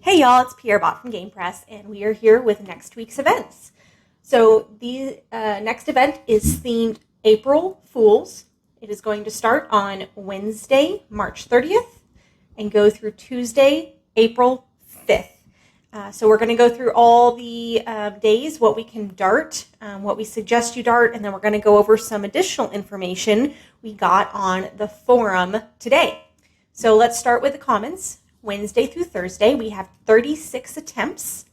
Hey y'all, it's Piere from Game Press, and we are here with next week's events. So the next event is themed April Fools. It is going to start on Wednesday, March 30th, and go through Tuesday, April 5th. So we're going to go through all the days, what we can dart, what we suggest you dart, and then we're going to go over some additional information we got on the forum today. So let's start with the commons. Wednesday through Thursday, we have 36 attempts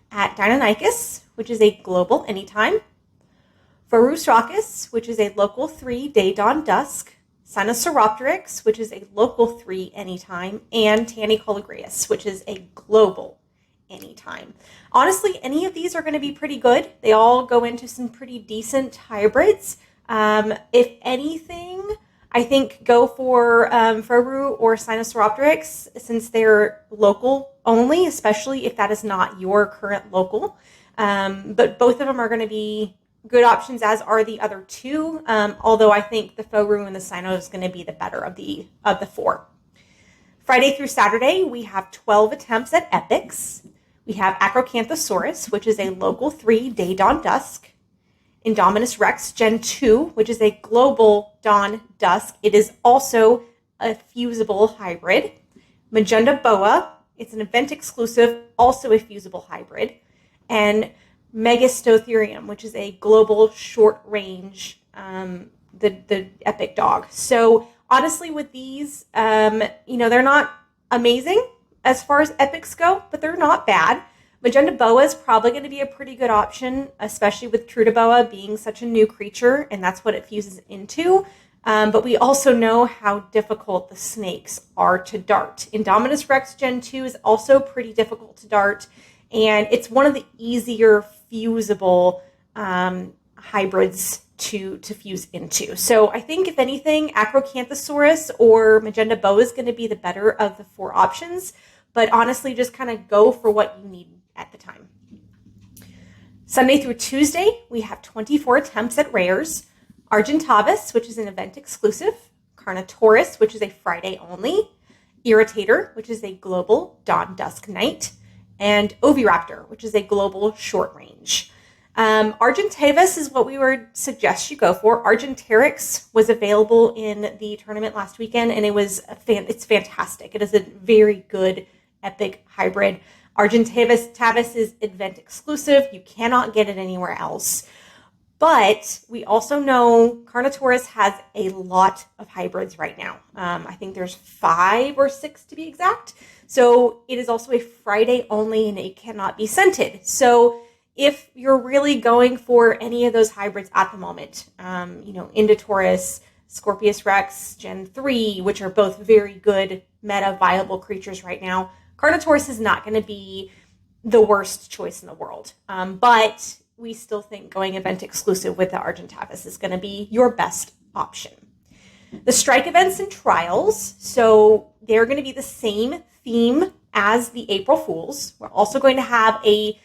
at Deinonychus, which is a global anytime, Pharousrhacus, which is a local 3 day dawn dusk, Sinosauropteryx, which is a local 3 anytime, and Tanicolagreus, which is a global anytime. Honestly, any of these are going to be pretty good. They all go into some pretty decent hybrids. If anything, I think go for Pharu or Sinosauropteryx since they're local only, especially if that is not your current local. But both of them are going to be good options, as are the other two. Although I think the Pharu and the Sino is going to be the better of the four. Friday through Saturday, we have 12 attempts at epics. We have Acrocanthosaurus, which is a local 3 day dawn dusk. Indominus Rex Gen 2, which is a global dawn dusk. It is also a fusible hybrid. Magenta Boa, it's an event exclusive, also a fusible hybrid. And Megastotherium, which is a global short range, the epic dog. So honestly, with these, they're not amazing as far as epics go, but they're not bad. Magenta Boa is probably going to be a pretty good option, especially with Trudaboa being such a new creature, and that's what it fuses into. But we also know how difficult the snakes are to dart. Indominus Rex Gen 2 is also pretty difficult to dart, and it's one of the easier fusible hybrids to fuse into. So I think, if anything, Acrocanthosaurus or Magenta Boa is going to be the better of the four options. But honestly, just kind of go for what you need at the time. Sunday through Tuesday, we have 24 attempts at rares. Argentavis, which is an event exclusive. Carnotaurus, which is a Friday only. Irritator, which is a global dawn dusk night. And Oviraptor, which is a global short range. Argentavis is what we would suggest you go for. Argentarix was available in the tournament last weekend, and it's fantastic. It is a very good epic hybrid. Argentavis is event exclusive. You cannot get it anywhere else. But we also know Carnotaurus has a lot of hybrids right now. I think there's 5 or 6 to be exact. So it is also a Friday only, and it cannot be scented. So if you're really going for any of those hybrids at the moment, Indotaurus, Scorpius Rex, Gen 3, which are both very good meta viable creatures right now, Carnotaurus is not going to be the worst choice in the world. But we still think going event exclusive with the Argentavis is going to be your best option. The strike events and trials, so they're going to be the same theme as the April Fools. We're also going to have a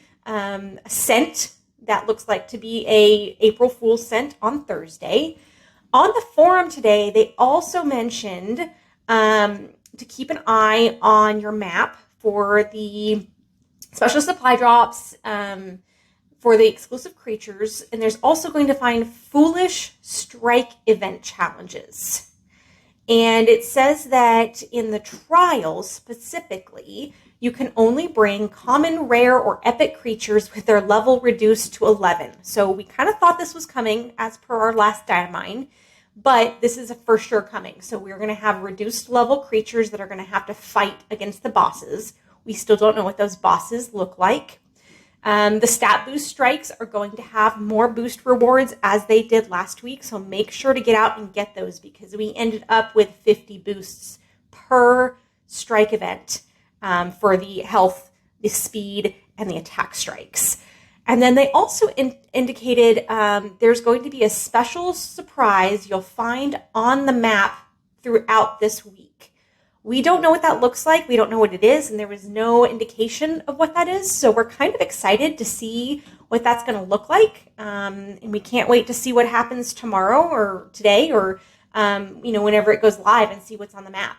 scent that looks like to be a April Fool's scent on Thursday. On the forum today, they also mentioned to keep an eye on your map for the special supply drops for the exclusive creatures. And there's also going to find foolish strike event challenges. And it says that in the trials specifically, you can only bring common, rare, or epic creatures with their level reduced to 11. So we kind of thought this was coming as per our last Diamine, but this is a for sure coming. So we're going to have reduced level creatures that are going to have to fight against the bosses. We still don't know what those bosses look like. The stat boost strikes are going to have more boost rewards as they did last week. So make sure to get out and get those, because we ended up with 50 boosts per strike event. For the health, the speed, and the attack strikes. And then they also indicated there's going to be a special surprise you'll find on the map throughout this week. We don't know what that looks like. We don't know what it is, and there was no indication of what that is. So we're kind of excited to see what that's going to look like. And we can't wait to see what happens tomorrow or today or, whenever it goes live, and see what's on the map.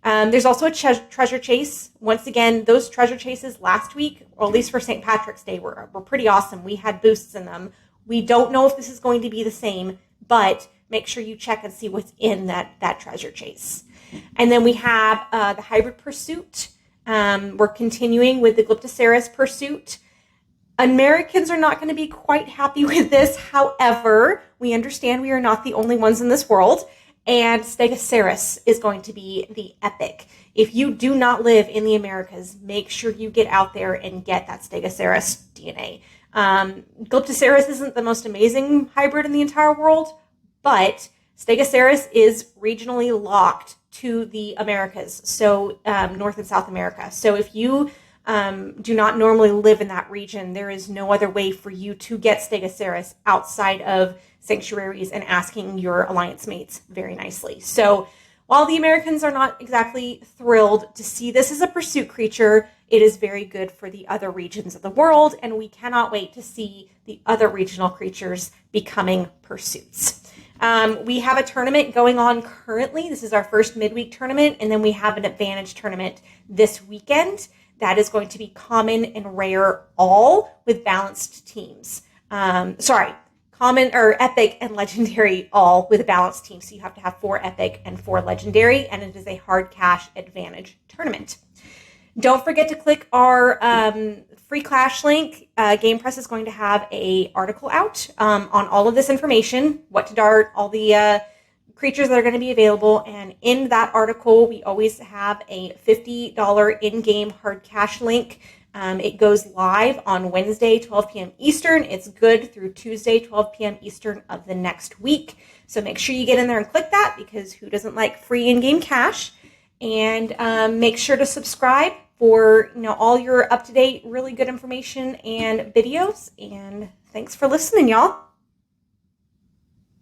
There's also a treasure chase. Once again, those treasure chases last week, or at least for St. Patrick's Day, were pretty awesome. We had boosts in them. We don't know if this is going to be the same, but make sure you check and see what's in that treasure chase. And then we have the hybrid pursuit. We're continuing with the Glyptoceras pursuit. Americans are not going to be quite happy with this. However, we understand we are not the only ones in this world, and Stegosaurus is going to be the epic. If you do not live in the Americas, make sure you get out there and get that Stegosaurus DNA. Glyptoceras isn't the most amazing hybrid in the entire world, but Stegosaurus is regionally locked to the Americas, so North and South America. So if you do not normally live in that region, there is no other way for you to get Stegosaurus outside of sanctuaries and asking your alliance mates very nicely. So while the Americans are not exactly thrilled to see this as a pursuit creature, it is very good for the other regions of the world, and we cannot wait to see the other regional creatures becoming pursuits. We have a tournament going on currently. This is our first midweek tournament, and then we have an advantage tournament this weekend. That is going to be common and rare all with balanced teams. Common or epic and legendary all with a balanced team. So you have to have 4 epic and 4 legendary, and it is a hard cash advantage tournament. Don't forget to click our free Clash link. Game Press is going to have an article out on all of this information, what to dart, all the creatures that are going to be available. And in that article, we always have a $50 in-game hard cash link. It goes live on Wednesday, 12 p.m. Eastern. It's good through Tuesday, 12 p.m. Eastern of the next week. So make sure you get in there and click that, because who doesn't like free in-game cash? And make sure to subscribe for all your up-to-date, really good information and videos. And thanks for listening, y'all.